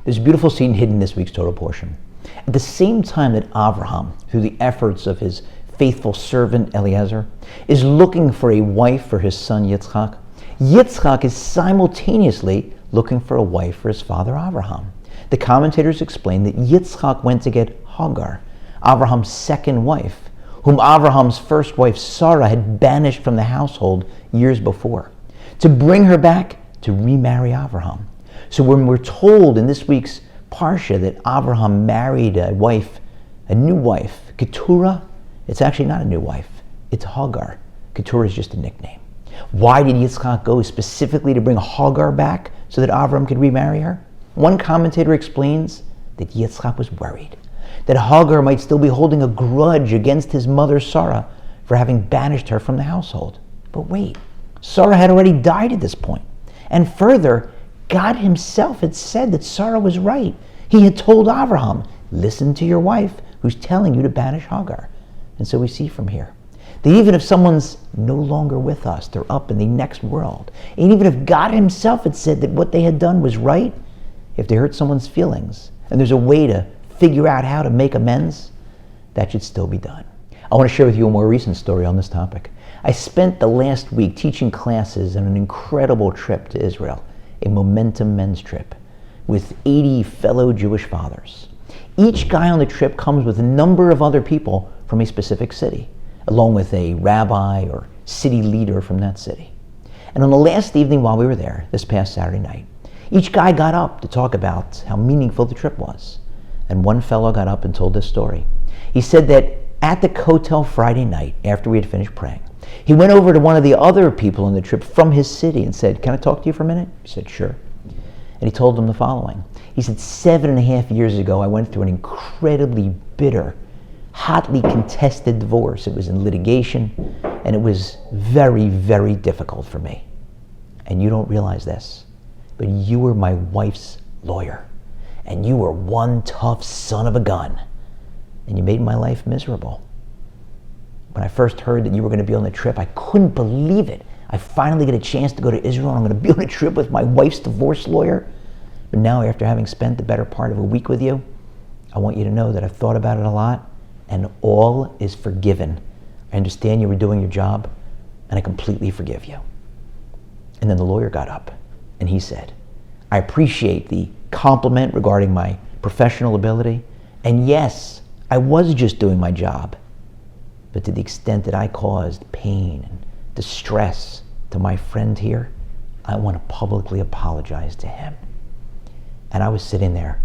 There's a beautiful scene hidden in this week's Torah portion. At the same time that Avraham, through the efforts of his faithful servant Eliezer, is looking for a wife for his son Yitzchak, Yitzchak is simultaneously looking for a wife for his father Avraham. The commentators explain that Yitzchak went to get Hagar, Avraham's second wife, whom Avraham's first wife Sarah had banished from the household years before, to bring her back to remarry Avraham. So when we're told in this week's Parsha that Avraham married a new wife, Keturah, it's actually not a new wife, it's Hagar. Keturah is just a nickname. Why did Yitzchak go specifically to bring Hagar back so that Avraham could remarry her? One commentator explains that Yitzchak was worried that Hagar might still be holding a grudge against his mother Sarah for having banished her from the household. But wait, Sarah had already died at this point. And further, God himself had said that Sarah was right. He had told Avraham, listen to your wife who's telling you to banish Hagar. And so we see from here that even if someone's no longer with us, they're up in the next world. And even if God himself had said that what they had done was right, if they hurt someone's feelings and there's a way to figure out how to make amends, that should still be done. I want to share with you a more recent story on this topic. I spent the last week teaching classes on an incredible trip to Israel, a Momentum Men's trip, with 80 fellow Jewish fathers. Each guy on the trip comes with a number of other people from a specific city, along with a rabbi or city leader from that city. And on the last evening while we were there, this past Saturday night, each guy got up to talk about how meaningful the trip was. And one fellow got up and told this story. He said that at the Kotel Friday night, after we had finished praying, he went over to one of the other people on the trip from his city and said, can I talk to you for a minute? He said, sure. And he told them the following. He said, 7.5 years ago, I went through an incredibly bitter, hotly contested divorce. It was in litigation, and it was very, very difficult for me. And you don't realize this, but you were my wife's lawyer, and you were one tough son of a gun, and you made my life miserable. When I first heard that you were going to be on the trip, I couldn't believe it. I finally get a chance to go to Israel, and I'm going to be on a trip with my wife's divorce lawyer. But now, after having spent the better part of a week with you, I want you to know that I've thought about it a lot, and all is forgiven. I understand you were doing your job, and I completely forgive you. And then the lawyer got up, and he said, I appreciate the compliment regarding my professional ability, and yes, I was just doing my job. But to the extent that I caused pain and distress to my friend here, I want to publicly apologize to him. And I was sitting there,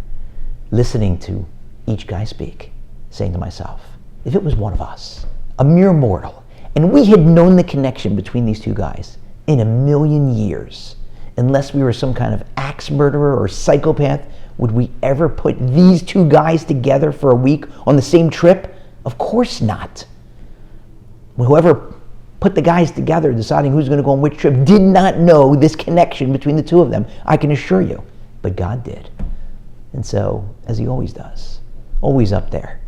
listening to each guy speak, saying to myself, if it was one of us, a mere mortal, and we had known the connection between these two guys in a million years, unless we were some kind of axe murderer or psychopath, would we ever put these two guys together for a week on the same trip? Of course not. Whoever put the guys together deciding who's going to go on which trip did not know this connection between the two of them, I can assure you. But God did. And so, as he always does, always up there,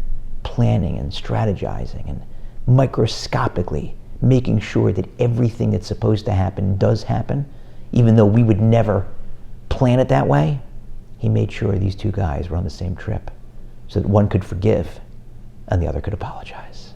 planning and strategizing and microscopically making sure that everything that's supposed to happen does happen, even though we would never plan it that way, he made sure these two guys were on the same trip so that one could forgive and the other could apologize.